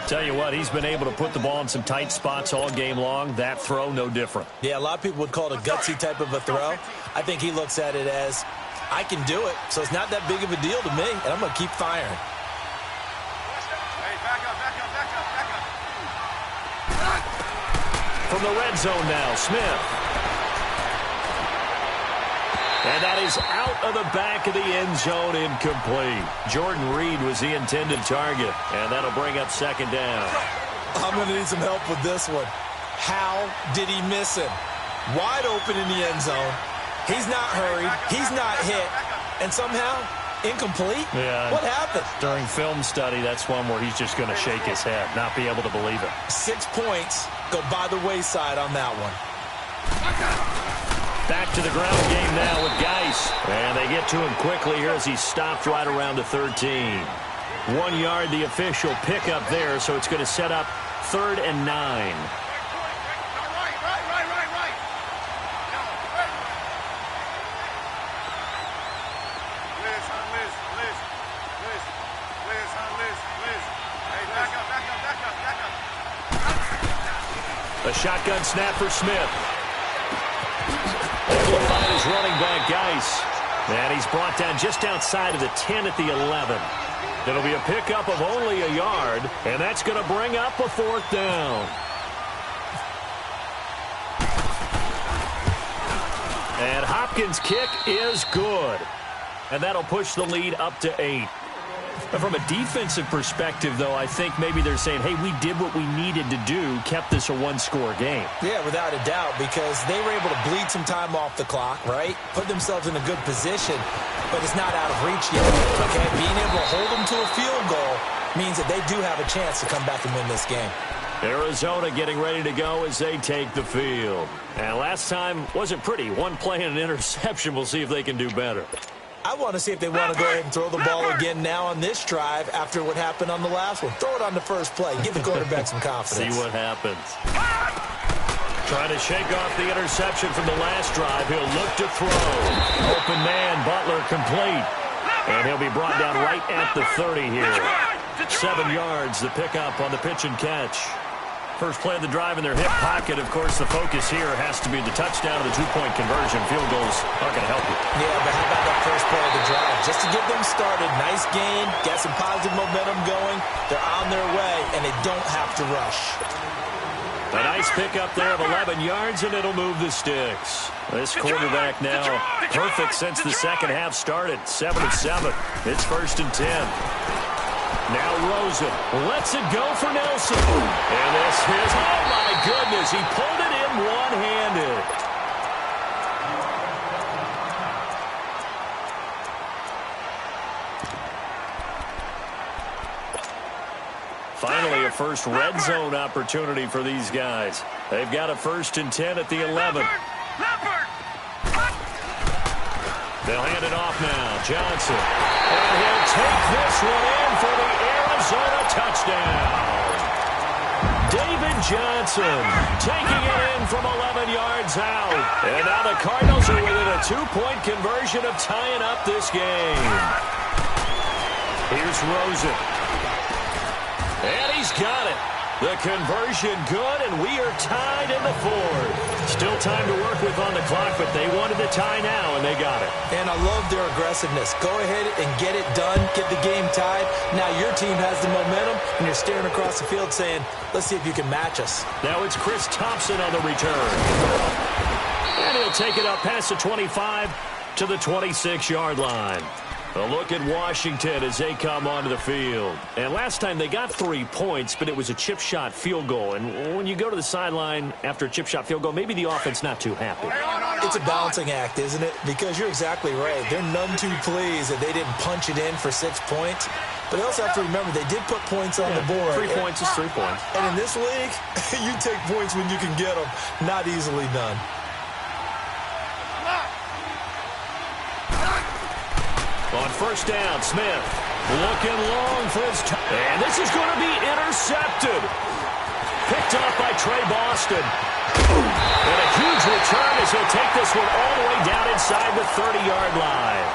Tell you what, he's been able to put the ball in some tight spots all game long. That throw, no different. Yeah, a lot of people would call it a gutsy type of a throw. I think he looks at it as, I can do it, so it's not that big of a deal to me, and I'm going to keep firing. Hey, back up, back up, back up, back up. From the red zone now, Smith. And that is out of the back of the end zone, incomplete. Jordan Reed was the intended target, and that'll bring up second down. I'm going to need some help with this one. How did he miss him? Wide open in the end zone. He's not hurried. He's not hit. And somehow, incomplete? Yeah. What happened? During film study, that's one where he's just going to shake his head, not be able to believe it. 6 points go by the wayside on that one. Back to the ground game now with Geis. And they get to him quickly here as he's stopped right around the 13. 1 yard, the official pickup there, so it's going to set up third and 9. Right. Liz. Hey, back up. A shotgun snap for Smith. Able to find his running back, Geis. And he's brought down just outside of the 10 at the 11. It'll be a pickup of only a yard, and that's going to bring up a fourth down. And Hopkins' kick is good. And that'll push the lead up to 8. But from a defensive perspective, though, I think maybe they're saying, hey, we did what we needed to do, kept this a one-score game. Yeah, without a doubt, because they were able to bleed some time off the clock, right? Put themselves in a good position, but it's not out of reach yet, okay? Being able to hold them to a field goal means that they do have a chance to come back and win this game. Arizona getting ready to go as they take the field. And last time wasn't pretty. One play and an interception. We'll see if they can do better. I want to see if they want to go ahead and throw the ball again now on this drive after what happened on the last one. Throw it on the first play. Give the quarterback some confidence. See what happens. Trying to shake off the interception from the last drive. He'll look to throw. Open man, Butler complete. And he'll be brought down right at the 30 here. 7 yards, the pickup on the pitch and catch. First play of the drive in their hip pocket. Of course, the focus here has to be the touchdown or the two-point conversion. Field goals aren't going to help you. Yeah, but how about that first play of the drive? Just to get them started, nice gain, get some positive momentum going. They're on their way, and they don't have to rush. A nice pickup there of 11 yards, and it'll move the sticks. This quarterback now perfect since the second half started. 7 of 7. It's 1st and 10. Now Rosen lets it go for Nelson. And this is, oh my goodness, he pulled it in one-handed. Finally, a first red zone opportunity for these guys. They've got a 1st and 10 at the 11. They'll hand it off now. Johnson. And he'll take this one in for the Arizona touchdown. David Johnson taking it in from 11 yards out. And now the Cardinals are within a 2-point conversion of tying up this game. Here's Rosen. And he's got it. The conversion good, and we are tied in the 4th. Still time to work with on the clock, but they wanted to tie now, and they got it. And I love their aggressiveness. Go ahead and get it done. Get the game tied. Now your team has the momentum, and you're staring across the field saying, let's see if you can match us. Now it's Chris Thompson on the return. And he'll take it up past the 25 to the 26-yard line. A look at Washington as they come onto the field. And last time they got 3 points, but it was a chip shot field goal. And when you go to the sideline after a chip shot field goal, maybe the offense not too happy. It's a balancing act, isn't it? Because you're exactly right. They're none too pleased that they didn't punch it in for 6 points. But they also have to remember they did put points on the board. 3 points is 3 points. And in this league, you take points when you can get them. Not easily done. On 1st down, Smith looking long for his and this is going to be intercepted. Picked up by Trey Boston. And a huge return as he'll take this one all the way down inside the 30-yard line.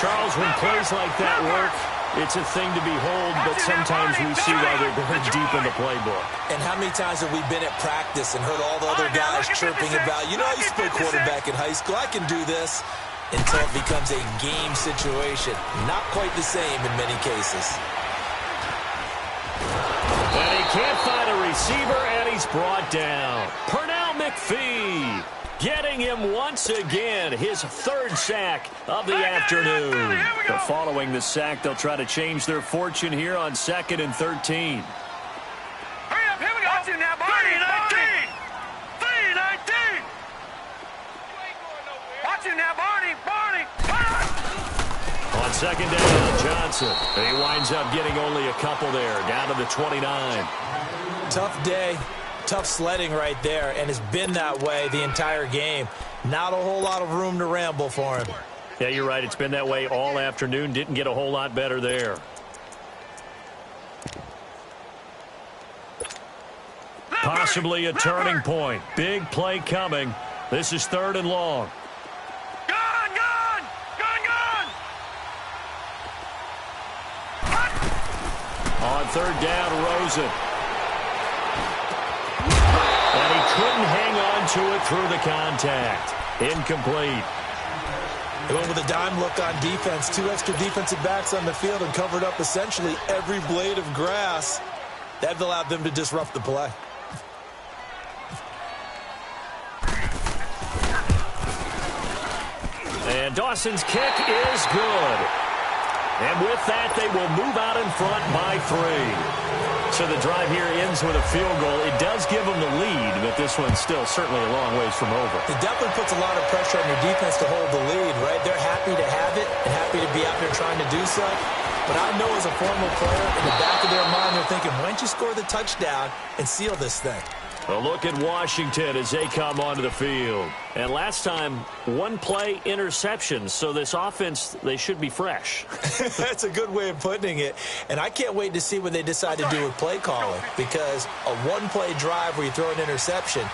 Charles, when plays like that work, it's a thing to behold, but sometimes we see why they're going deep in the playbook. And how many times have we been at practice and heard all the other guys chirping about, you know, I used to play quarterback in high school, I can do this. Until it becomes a game situation. Not quite the same in many cases. And he can't find a receiver, and he's brought down. Pernell McPhee getting him once again, his 3rd sack of the afternoon. But following the sack, they'll try to change their fortune here on 2nd and 13. Hurry up, here we go. Watch him now, Barney. 3-19. Watch him now, Barney. On 2nd down, Johnson. He winds up getting only a couple there, down to the 29. Tough day, tough sledding right there, and it's been that way the entire game. Not a whole lot of room to ramble for him. Yeah, you're right. It's been that way all afternoon. Didn't get a whole lot better there. Possibly a turning point. Big play coming. This is 3rd and long. On 3rd down, Rosen. And he couldn't hang on to it through the contact. Incomplete. They went with a dime look on defense. 2 extra defensive backs on the field and covered up essentially every blade of grass. That allowed them to disrupt the play. And Dawson's kick is good. And with that, they will move out in front by 3. So the drive here ends with a field goal. It does give them the lead, but this one's still certainly a long ways from over. It definitely puts a lot of pressure on your defense to hold the lead, right? They're happy to have it and happy to be out there trying to do so. But I know as a former player, in the back of their mind, they're thinking, why don't you score the touchdown and seal this thing? A look at Washington as they come onto the field. And last time, 1 play interception. So this offense, they should be fresh. That's a good way of putting it. And I can't wait to see what they decide to do with play calling. Because a 1-play drive where you throw an interception,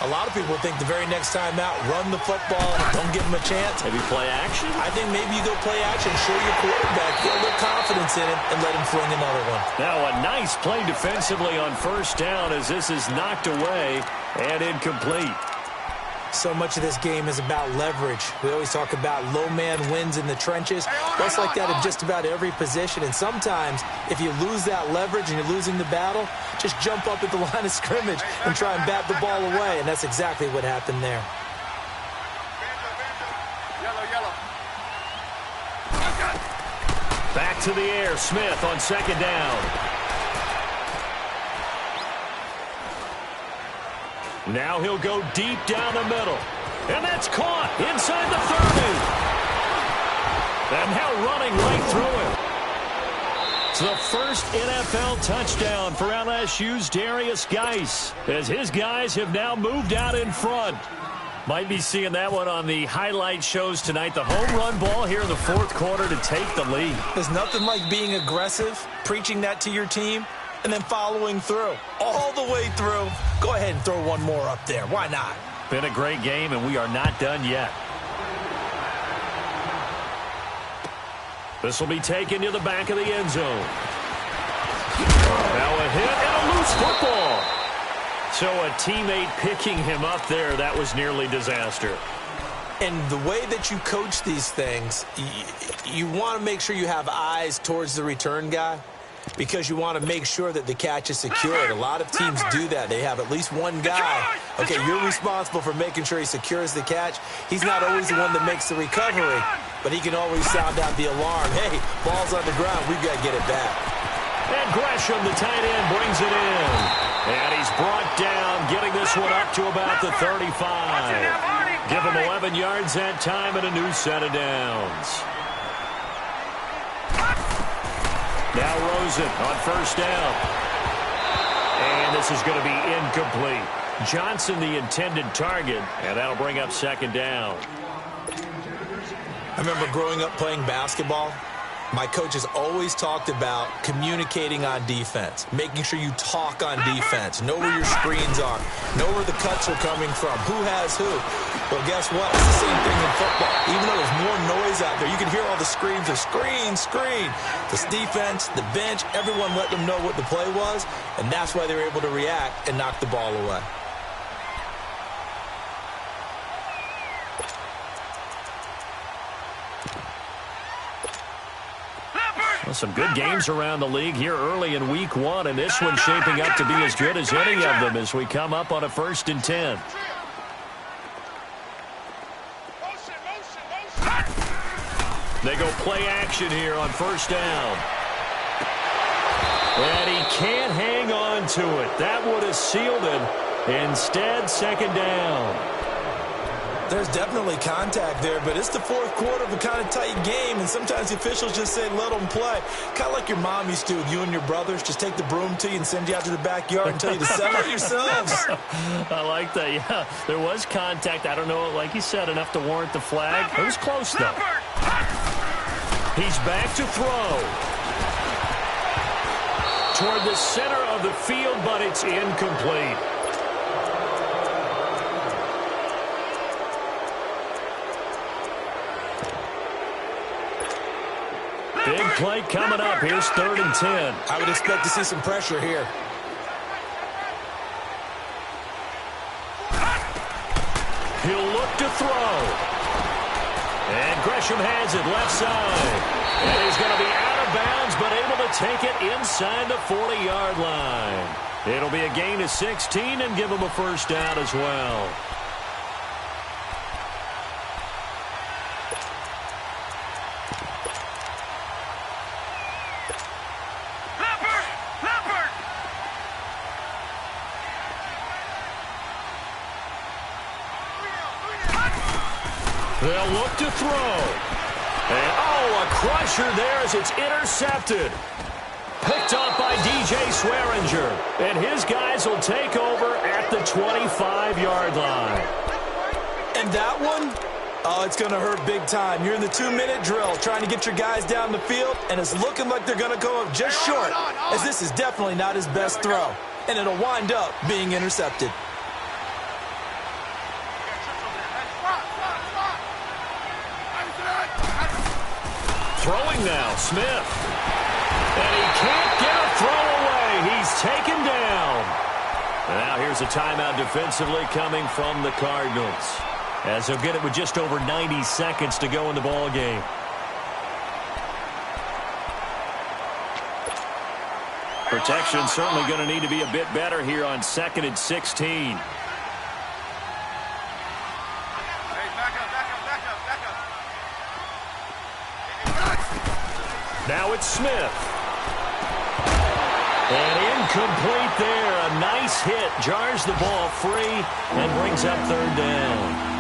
A lot of people think the very next time out, run the football, don't give him a chance. Maybe play action? I think maybe you go play action, show your quarterback, get a little confidence in it, and let him fling another one. Now a nice play defensively on first down as this is knocked away and incomplete. So much of this game is about leverage. We always talk about low man wins in the trenches. That's like that in just about every position. And sometimes, if you lose that leverage and you're losing the battle, just jump up at the line of scrimmage and try and bat the ball away. And that's exactly what happened there. Back to the air. Smith on second down. Now he'll go deep down the middle. And that's caught inside the 30. And now running right through him. It's the first NFL touchdown for LSU's Darius Geis, as his guys have now moved out in front. Might be seeing that one on the highlight shows tonight. The home run ball here in the fourth quarter to take the lead. There's nothing like being aggressive, preaching that to your team, and then following through, all the way through. Go ahead and throw one more up there. Why not? Been a great game, and we are not done yet. This will be taken to the back of the end zone. Now a hit and a loose football. So a teammate picking him up there, that was nearly disaster. And the way that you coach these things, you want to make sure you have eyes towards the return guy, because you want to make sure that the catch is secured. A lot of teams do that. They have at least one guy. Okay, you're responsible for making sure he secures the catch. He's not always the one that makes the recovery, but he can always sound out the alarm. Hey, ball's on the ground. We've got to get it back. And Gresham, the tight end, brings it in. And he's brought down, getting this one up to about the 35. Give him 11 yards that time and a new set of downs. Now Rosen on first down. And this is going to be incomplete. Johnson the intended target, and that'll bring up second down. I remember growing up playing basketball. My coaches always talked about communicating on defense, making sure you talk on defense, know where your screens are, know where the cuts are coming from, who has who. Well, guess what? It's the same thing in football. Even though there's more noise out there, you can hear all the screams of screen, screen. This defense, the bench, everyone let them know what the play was, and that's why they were able to react and knock the ball away. Well, some good games around the league here early in week one, and this one's shaping up to be as good as any of them as we come up on a 1st and 10. They go play action here on first down. And he can't hang on to it. That would have sealed it. Instead, second down. There's definitely contact there, but it's the fourth quarter of a kind of tight game, and sometimes the officials just say, let them play. Kind of like your mom used to with you and your brothers. Just take the broom to you and send you out to the backyard and tell you to settle it yourselves. I like that, yeah. There was contact. I don't know, like you said, enough to warrant the flag. It was close, though. He's back to throw. Toward the center of the field, but it's incomplete. Big play coming up. Here's 3rd and 10. I would expect to see some pressure here. He'll look to throw. And Gresham has it left side. And he's going to be out of bounds, but able to take it inside the 40-yard line. It'll be a gain of 16 and give him a first down as well. They'll look to throw. And, a crusher there as it's intercepted. Picked up by DJ Swearinger. And his guys will take over at the 25-yard line. And that one, it's going to hurt big time. You're in the 2-minute drill trying to get your guys down the field, and it's looking like they're going to go up just short, as this is definitely not his best throw. And it'll wind up being intercepted. Smith. And he can't get a throw away. He's taken down. Now here's a timeout defensively coming from the Cardinals, as they'll get it with just over 90 seconds to go in the ball game. Protection certainly going to need to be a bit better here on 2nd and 16. Now it's Smith. And incomplete there. A nice hit. Jars the ball free and brings up 3rd down.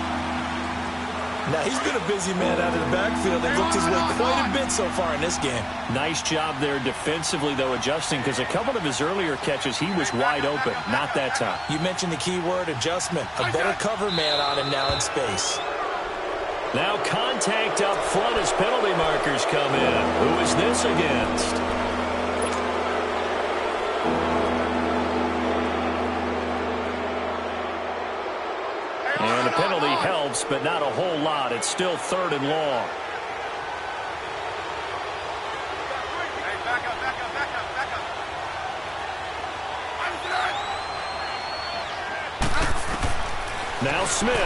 Now, he's been a busy man out of the backfield and looked his way quite a bit so far in this game. Nice job there defensively, though, adjusting, because a couple of his earlier catches, he was wide open. Not that time. You mentioned the key word, adjustment. A better cover man on him now in space. Now contact up front as penalty markers come in. Who is this against? And the penalty helps, but not a whole lot. It's still 3rd and long. Now Smith.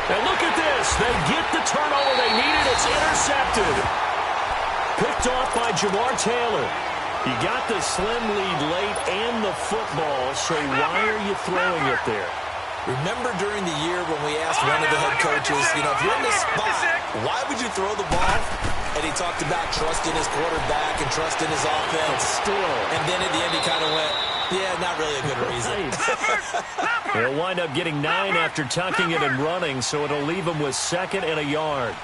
And look at this. They get the turnover they needed. It's intercepted. Picked off by Jamar Taylor. You got the slim lead late and the football, so why are you throwing it there? Remember during the year when we asked one of the head coaches, if you're in this spot, why would you throw the ball? And he talked about trusting his quarterback and trusting his offense. Still. And then at the end he kind of went, yeah, not really a good reason. He'll wind up getting 9 after tucking it and running, so it'll leave him with 2nd and a yard.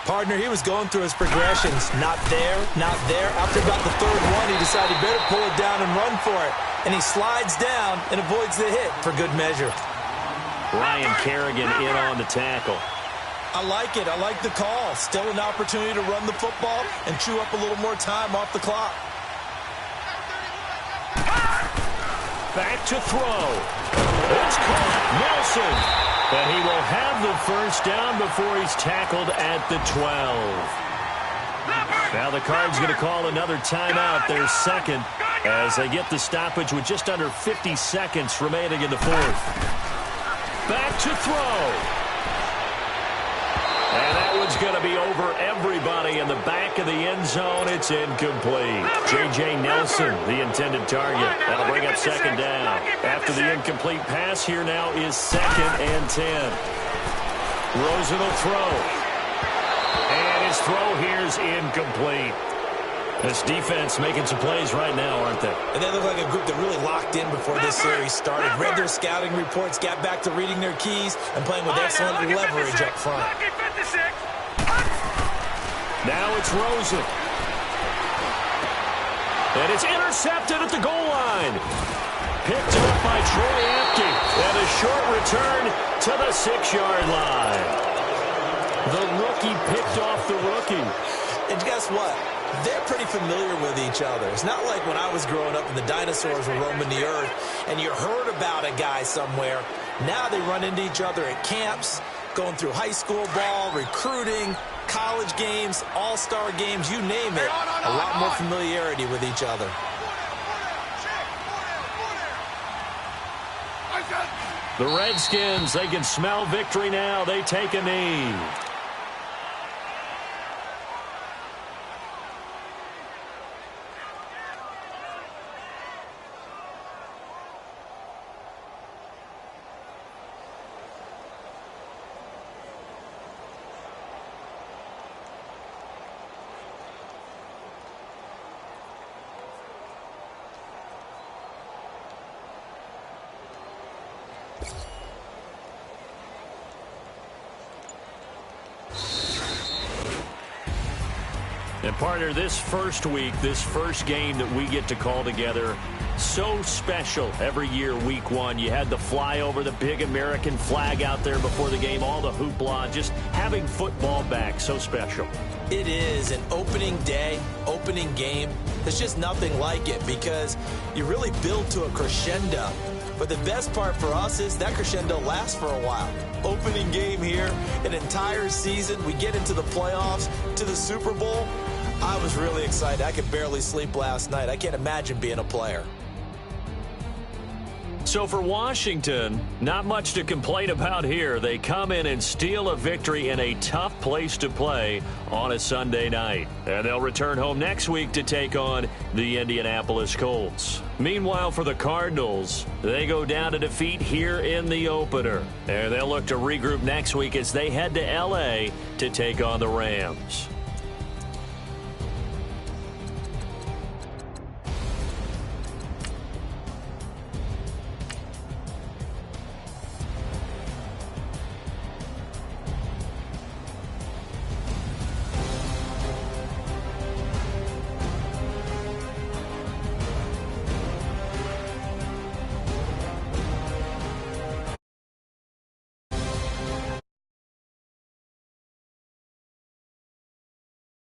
Partner, he was going through his progressions. Not there, not there. After about the 3rd one, he decided he better pull it down and run for it. And he slides down and avoids the hit for good measure. Ryan Kerrigan in on the tackle. I like it. I like the call. Still an opportunity to run the football and chew up a little more time off the clock. Back to throw. It's caught. Nelson. And he will have the 1st down before he's tackled at the 12. Now the Cards going to call another timeout, their 2nd, as they get the stoppage with just under 50 seconds remaining in the 4th. Back to throw. And that one's going to be over everybody in the back of the end zone. It's incomplete. J.J. Nelson, the intended target. That'll bring up 2nd down. After the incomplete pass, here now is 2nd and 10. Rosen will throw. And his throw here is incomplete. This defense making some plays right now, aren't they? And they look like a group that really locked in before this series started. Read their scouting reports, got back to reading their keys, and playing with excellent leverage up front. Now it's Rosen. And it's intercepted at the goal line. Picked up by Troy Apke. And a short return to the 6-yard line. The rookie picked off the rookie. And guess what? They're pretty familiar with each other. It's not like when I was growing up and the dinosaurs were roaming the earth and you heard about a guy somewhere. Now they run into each other at camps, going through high school ball, recruiting, college games, all-star games, you name it. A lot more familiarity with each other. The Redskins, they can smell victory now. They take a knee. And partner, this first week, this first game that we get to call together, so special every year, week 1. You had the flyover, the big American flag out there before the game, all the hoopla, just having football back, so special. It is an opening day, opening game. There's just nothing like it because you really build to a crescendo. But the best part for us is that crescendo lasts for a while. Opening game here, an entire season, we get into the playoffs, to the Super Bowl. I was really excited. I could barely sleep last night. I can't imagine being a player. So for Washington, not much to complain about here. They come in and steal a victory in a tough place to play on a Sunday night. And they'll return home next week to take on the Indianapolis Colts. Meanwhile, for the Cardinals, they go down to defeat here in the opener. And they'll look to regroup next week as they head to L.A. to take on the Rams.